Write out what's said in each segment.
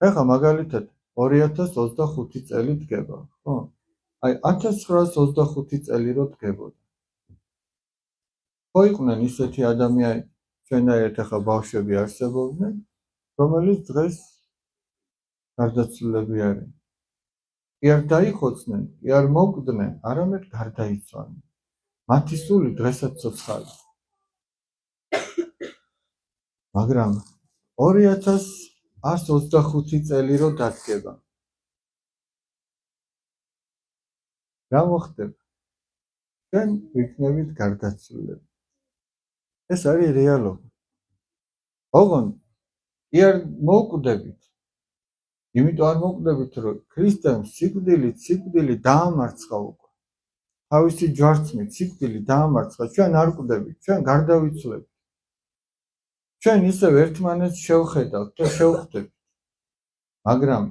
ეხლა მაგალითად 2025 წელი დგება, ხო? აი 1925 წელი რო დგებოდა. ხო იყვნენ ისეთი ადამიანები, ჩვენაირად ახლა ბავშვები არსებობდნენ, რომელიც დღეს გარდაცვლილები არიან. კი არ დაიხოცნენ, კი არ მოკვდნენ, არამედ გარდაიცვალნენ. მათი სული დღესაც ცოცხალია. მაგრამ 2125 წელი რო დადგება. რა მოხდება? ჩვენ ვიქნებით გარდაცვლილები. ეს არის რეალობა. ოღონდ კი არ მოკვდებით. იმიტომ არ მოკვდებით, რომ ქრისტემ სიკვდილი დაამარცხა უკვე. თავისი ჯვარცმით სიკვდილი დაამარცხა, ჩვენ არ კვდებით, ჩვენ გარდავიცვლებით. ჩვენ ისევ ერთმანეთს შევხედავთ და შევხვდებით. მაგრამ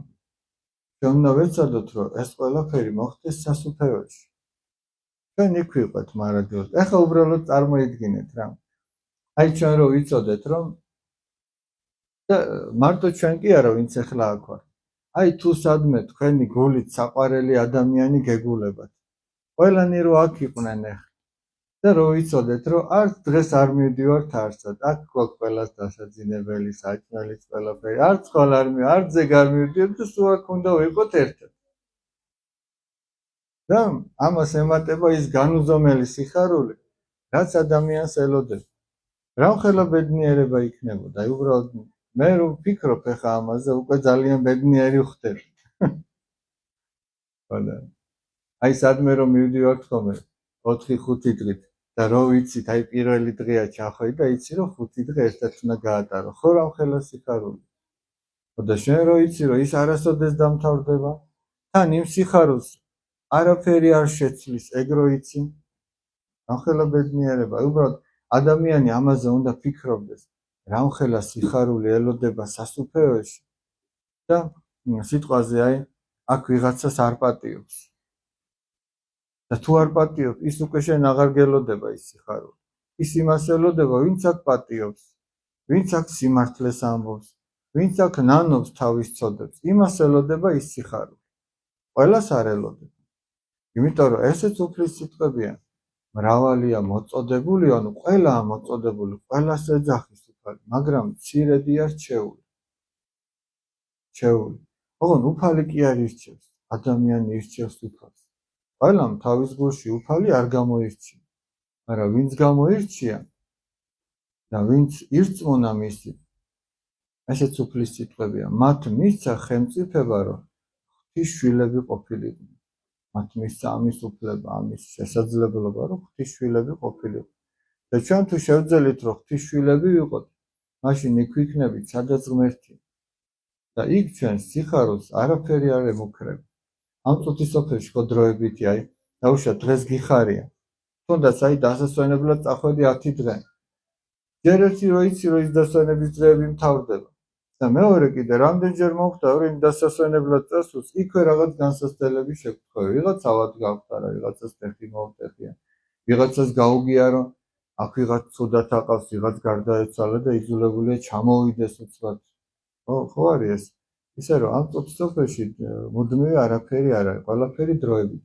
ჩვენ უნდა ვეცადოთ, რომ ეს ყველაფერი მოხდეს სასუფეველში. ჩვენ იქ ვიყოთ მარადიოს. ეხლა უბრალოდ წარმოიდგინეთ რა. აი ჩვენ რო ვიცოდეთ, რომ და მარტო ჩვენ კი არა, ვინც ეხლა აქ ვარ. აი თუ სადმე თქვენი გულით საყვარელი ადამიანი გეგულებათ. ყველანი რო აქ იყვნენ ეხლა. და რო ვიცოდეთ, რომ არც დღეს არ მივდივართ არსად, აქ გვაქვს ყველას დასაძინებელი, საჭმელიც ყველაფერი, არც ხვალ არც ზეგ არ მივდივართ და სულ აქ უნდა ვიყოთ ერთად. და ამას ემატება ის განუზომელი სიხარული, რაც ადამიანს ელოდება. რამხელა ბედნიერება იქნებოდა, აი უბრალოდ მე რო ვფიქრობ ეხა ამაზე, უკვე ძალიან ბედნიერი ვხდები. აი სადმე რომ მივდივართ ხოლმე 4-5 დღით და რო ვიცით, აი პირველი დღეა ჩახვედი და იცი რომ 5 დღე ერთად უნდა გაატარო. ხო რამხელა სიხარული. და შენ რო იცი რომ ის არასოდეს დამთავრდება, თან იმ სიხარულს არაფერი არ შეცვლის, ეგ რო იცი. რამხელა ბედნიერება. უბრალოდ ადამიანი ამაზე უნდა ფიქრობდეს, რამხელა სიხარული ელოდება სასუფეველში და სიტყვაზე აი აქ ვიღაცას არ პატიობს. და თუ არ პატიობს, ის უკვე შენ აღარ გელოდება ის სიხარული. ის იმას ელოდება, ვინც აქ პატიობს, ვინც აქ სიმართლეს ამბობს, ვინც აქ ნანობს თავის ცოდებს, იმას ელოდება ის სიხარული. ყველას არ ელოდება. იმიტომ რომ ესეც უფლის სიტყვებია. მრავალია მოწოდებული, ანუ ყველაა მოწოდებული, ყველას ეძახის უფალი, მაგრამ მცირედია რჩეული. ოღონდ უფალი კი არ ირჩევს, ადამიანი ირჩევს უფალს. ყველამ თავის გულში უფალი არ გამოირჩია. მაგრამ ვინც გამოირჩია და ვინც ირწმუნა მისი, ესეც უფლის სიტყვებია, მათ მისცა ხელმწიფება, რომ ღვთის შვილები ყოფილიყვნენ. მათ მისცა ამის უფლება, ამის შესაძლებლობა, რომ ღვთის შვილები ყოფილიყვნენ. და ჩვენ თუ შევძელით, რომ ღვთის შვილები ვიყოთ, მაშინ იქ ვიქნებით, სადაც ღმერთია. და იქ ჩვენ სიხარულს არაფერი არ ემუქრება. ამ წუთის სოფელში ხო დროებითი, აი, დაუშვათ დღეს გიხარია. თუნდაც აი დასასვენებლად წახვედი 10 დღე. ჯერ ერთი რო იცი, რომ ის დასვენების დღეები მთავრდება. და მეორე კიდე რამდენჯერ მოხდა, რომ დასასვენებლად წასულს იქვე რაღაც განსაცდელები შეგხვდა. ვიღაც ავად გავხარა, ვიღაცას ფეხი მოუტეხია, ვიღაცას გაუგია, რომ აქ ვიღაც ცუდად აყავს, ვიღაც გარდაეცვალა და იძულებულია ჩამოვიდეს უცბად. ხო არის ეს. ისე რომ ამ წუთის სოფელში მუდმივი არაფერი არ არის, ყველაფერი დროებით.